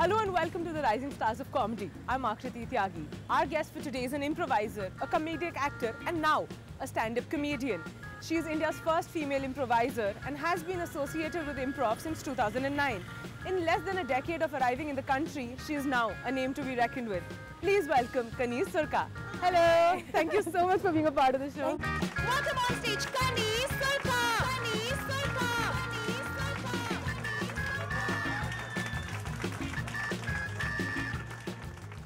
Hello and welcome to the Rising Stars of Comedy. I'm Akriti Tyagi. Our guest for today is an improviser, a comedic actor and now a stand-up comedian. She is India's first female improviser and has been associated with improv since 2009. In less than a decade of arriving in the country, she is now a name to be reckoned with. Please welcome Kaneez Surka. Hello. Thank you so much for being a part of the show. Welcome on stage, Kaneez Surka. Kaneez Surka. Kaneez Surka.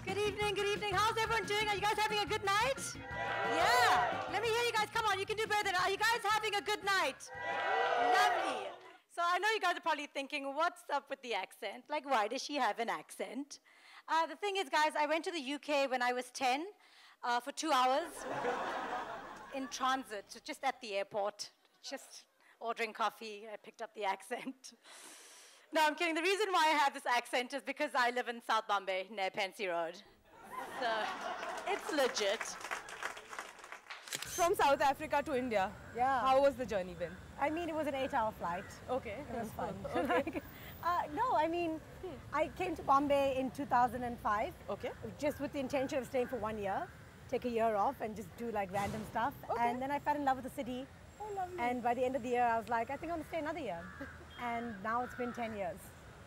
Good evening, good evening. How's everyone doing? Are you guys having a good night? Yeah. Let me hear you guys. Come on, you can do better. Are you guys having a good night? Lovely. So I know you guys are probably thinking, what's up with the accent? Like, why does she have an accent? The thing is, guys, I went to the UK when I was 10 for 2 hours in transit, so just at the airport, just ordering coffee. I picked up the accent. No, I'm kidding. The reason why I have this accent is because I live in South Bombay, near Pensy Road. So it's legit. From South Africa to India. Yeah. How was the journey been? I mean, it was an 8-hour flight. Okay. It was fun. Okay. No, I mean, I came to Bombay in 2005. Okay. Just with the intention of staying for 1 year, take a year off and just do like random stuff. Okay. And then I fell in love with the city. Oh, lovely. And by the end of the year, I was like, I think I'm gonna stay another year. And now it's been 10 years.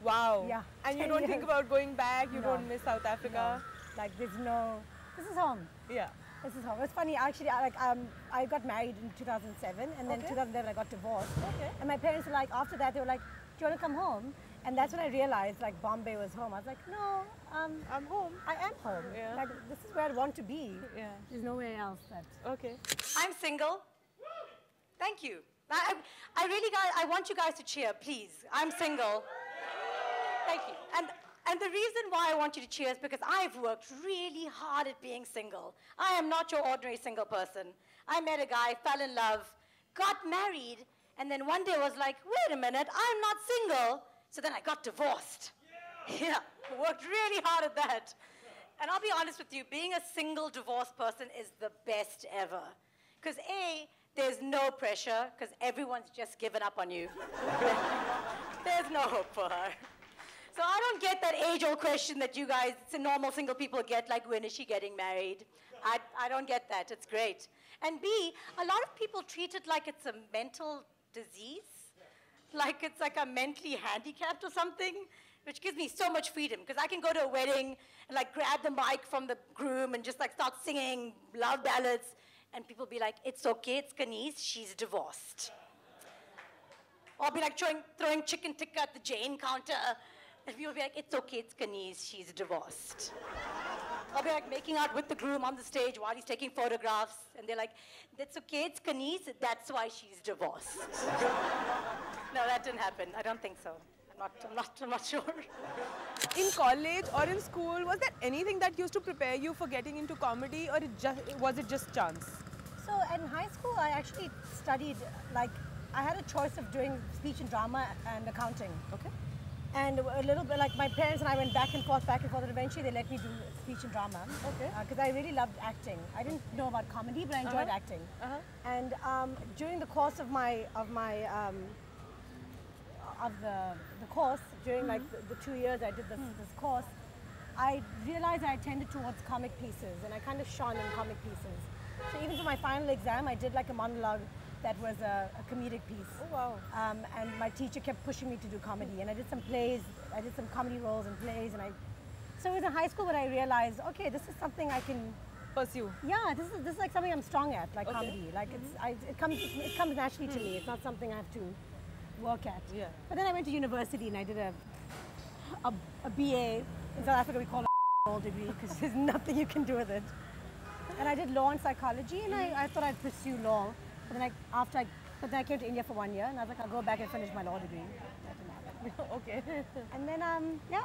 Wow. Yeah. And you 10 don't think years. about going back? You No. don't miss South Africa? No. Like there's no, this is home. Yeah. This is home. It's funny, actually, I got married in 2007 and then Okay. 2011 I got divorced. Okay. And my parents were like, after that, they were like, do you want to come home? And that's when I realized like Bombay was home. I was like, no, I'm home. I am home. Yeah. Like this is where I want to be. Yeah. There's nowhere else that. Okay. I'm single. Thank you. I really, guys, I want you guys to cheer, please. I'm single. Thank you. And the reason why I want you to cheer is because I've worked really hard at being single. I am not your ordinary single person. I met a guy, fell in love, got married, and then one day was like, wait a minute, I'm not single. So then I got divorced. Yeah, worked really hard at that. And I'll be honest with you, being a single divorced person is the best ever. Because A, there's no pressure, because everyone's just given up on you. There's no hope for her. So I don't get that age-old question that you guys, normal single people get, like, when is she getting married? I don't get that. It's great. And B, a lot of people treat it like it's a mental disease, like it's like I'm mentally handicapped or something, which gives me so much freedom, because I can go to a wedding and, like, grab the mic from the groom and just, like, start singing love ballads, and people be like, it's okay, it's Kaneez, she's divorced. Or I'll be, like, throwing chicken tikka at the Jane counter, and people will be like, it's okay, it's Kaneez, she's divorced. I'll be like making out with the groom on the stage while he's taking photographs, and they're like, that's okay, it's Kaneez, that's why she's divorced. No, that didn't happen. I don't think so. I'm not sure. In college or in school, was there anything that used to prepare you for getting into comedy, or was it just chance? So in high school, I actually studied, like, I had a choice of doing speech and drama and accounting. Okay. And a little bit, like, my parents and I went back and forth, and eventually they let me do speech and drama. Okay. Because I really loved acting. I didn't know about comedy, but I enjoyed acting. And during the course of the course, during like the 2 years I did this course, I realized I tended towards comic pieces, and I kind of shone in comic pieces. So even for my final exam, I did like a monologue that was a comedic piece. Oh, wow. And my teacher kept pushing me to do comedy, and I did some plays, I did some comedy roles and plays, so it was in high school when I realized, okay, this is something I can Pursue. yeah, this is like something I'm strong at, like Okay. comedy. Like it comes naturally to me. It's not something I have to work at. Yeah. But then I went to university and I did a BA. In South Africa we call it a law degree because there's nothing you can do with it. And I did law and psychology, and I thought I'd pursue law. But then I came to India for 1 year, and I was like, I'll go back and finish my law degree. That didn't happen. Okay. And then yeah.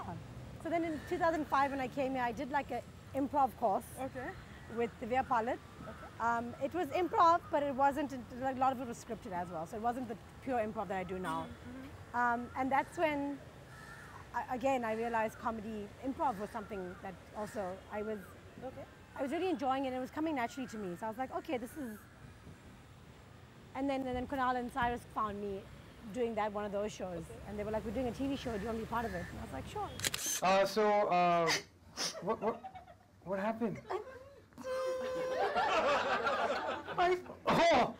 So then in 2005 when I came here, I did like an improv course. Okay. With Divya Palit. Okay. It was improv, but it wasn't, like, a lot of it was scripted as well. So it wasn't the pure improv that I do now. And that's when, I realized improv was something that also I was really enjoying it, and it was coming naturally to me. So I was like, okay, this is, and then Kunal and Cyrus found me doing one of those shows. Okay. And they were like, we're doing a TV show, do you want to be part of it? And I was like, sure. What happened? My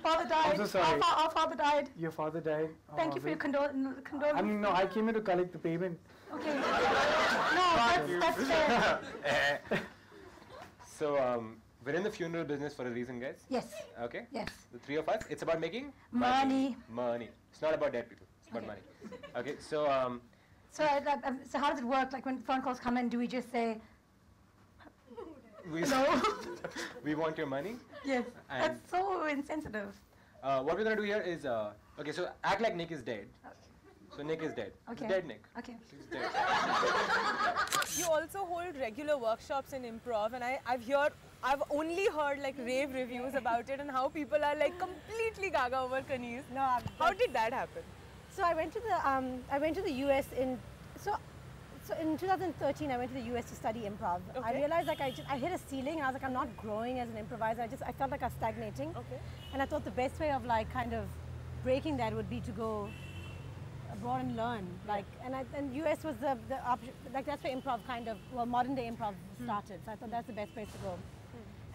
father died. I'm so sorry. Our father died. Your father died? Thank you for your condolence. I mean, no, I came here to collect the payment. Okay. No, that's fair. So, we're in the funeral business for a reason, guys. Yes. Okay? Yes. The three of us, it's about making Money. Money. It's not about dead people. It's about money. Okay, so, So how does it work? Like when phone calls come in, do we just say, hello? we want your money. Yes. And That's so insensitive. what we're going to do here is, okay, so act like Nick is dead. So Nick is dead. Okay. Dead Nick. Okay. He's dead. You also hold regular workshops in improv, and I've only heard like rave reviews about it and how people are like completely gaga over Kaneez. No, how did that happen? So I went to the US so in 2013 I went to the US to study improv. Okay. I realized like I hit a ceiling and I was like, I'm not growing as an improviser. I felt like I was stagnating. Okay. And I thought the best way of like kind of breaking that would be to go abroad and learn. Like and US was the option, like that's where improv kind of, well, modern day improv started. So I thought that's the best place to go.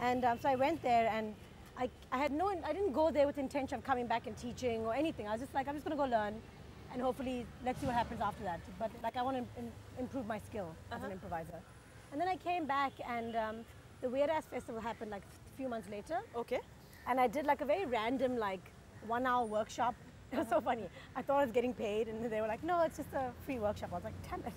And so I went there and I didn't go there with intention of coming back and teaching or anything. I was just like, I'm just going to go learn and hopefully let's see what happens after that. But like I want to improve my skill as an improviser. And then I came back and the Weird Ass Festival happened like a few months later. Okay. And I did like a very random like 1 hour workshop. It was so funny. I thought I was getting paid and they were like, no, it's just a free workshop. I was like, damn it.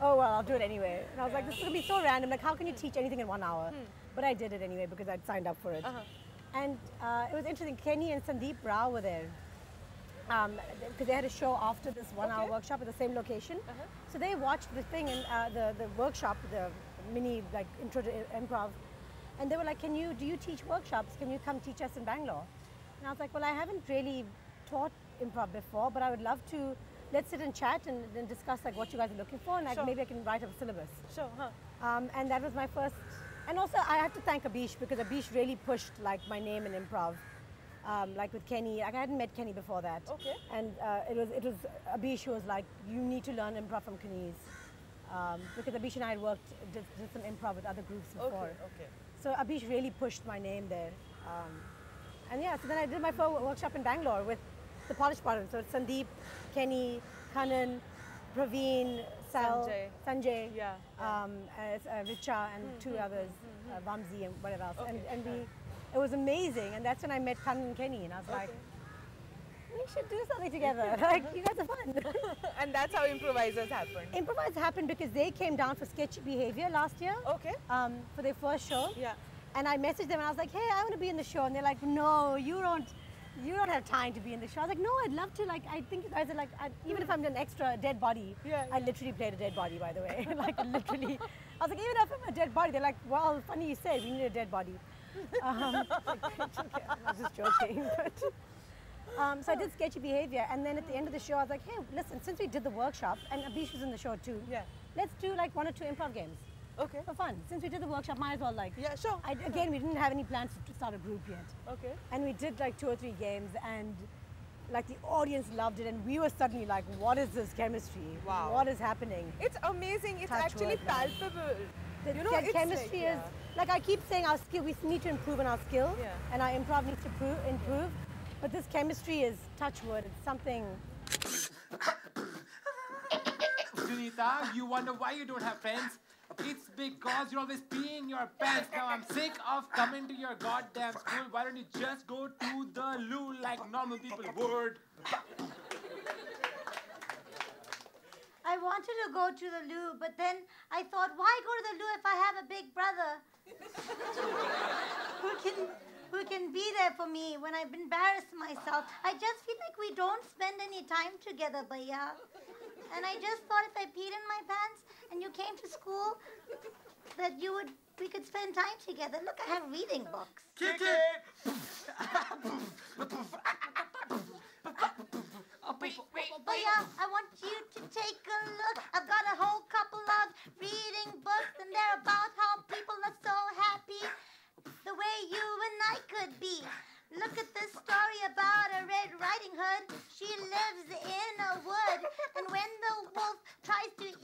Oh well, I'll do it anyway. And I was like, this is going to be so random. Like how can you teach anything in 1 hour? But I did it anyway because I'd signed up for it. And it was interesting. Kenny and Sandeep Rao were there because they had a show after this 1 hour workshop at the same location. So they watched the thing in the workshop, the mini like intro to improv, and they were like, do you teach workshops? Can you come teach us in Bangalore? And I was like, well, I haven't really taught improv before, but I would love to. Let's sit and chat and discuss like what you guys are looking for, and maybe I can write up a syllabus. Sure. And that was my first. And also, I have to thank Abish because Abish really pushed like my name in improv. Like with Kenny, like I hadn't met Kenny before that. Okay. And it was Abish who was like, you need to learn improv from Kaneez. Because Abish and I had did some improv with other groups before. Okay. So Abish really pushed my name there. And yeah, so then I did my first workshop in Bangalore with the Polished Bottom. So it's Sandeep, Kenny, Kanan, Praveen, Sal, Sanjay, Richa, and two others, Vamsi and whatever else. And it was amazing. And that's when I met Kanan and Kenny, and I was like, we should do something together. Like, you guys are fun. And that's how improvisers happen. Improvisers happened because they came down for Sketchy Behavior last year. Okay. For their first show. Yeah. And I messaged them and I was like, hey, I want to be in the show. And they're like, no, you don't have time to be in the show. I was like, no, I'd love to. Like, I think you guys are like, even if I'm an extra dead body, I literally played a dead body, by the way. Like, literally. I was like, even if I'm a dead body, they're like, well, funny you said, we need a dead body. I was just joking. But, so I did Sketchy Behavior. And then at the end of the show, I was like, hey, listen, since we did the workshop, and Abish was in the show too, let's do like 1 or 2 improv games. Okay. For fun. Since we did the workshop, might as well like. Yeah, sure. Again, we didn't have any plans to start a group yet. Okay. And we did like 2 or 3 games, and like the audience loved it, and we were suddenly like, what is this chemistry? Wow. What is happening? It's amazing. It's Touch actually wood, man. palpable. The it's chemistry like, is, like I keep saying, our skill, we need to improve on our skill, and our improv needs to improve. But this chemistry is touch wood. It's something. Sunita, you wonder why you don't have friends? It's because you're always peeing your pants. Now I'm sick of coming to your goddamn school. Why don't you just go to the loo like normal people would? I wanted to go to the loo, but then I thought, why go to the loo if I have a big brother who can be there for me when I've embarrassed myself? I just feel like we don't spend any time together, Bhaiya. And I just thought if I peed in my pants and you came to school, that we could spend time together. Look, I have reading books. Kick it! Bhaiya, I want you to take a look. I've got a whole couple of reading books, and they're about how people are so happy the way you and I could be. Look at this story about a Red Riding Hood. She lives in a wood. And when the wolf tries to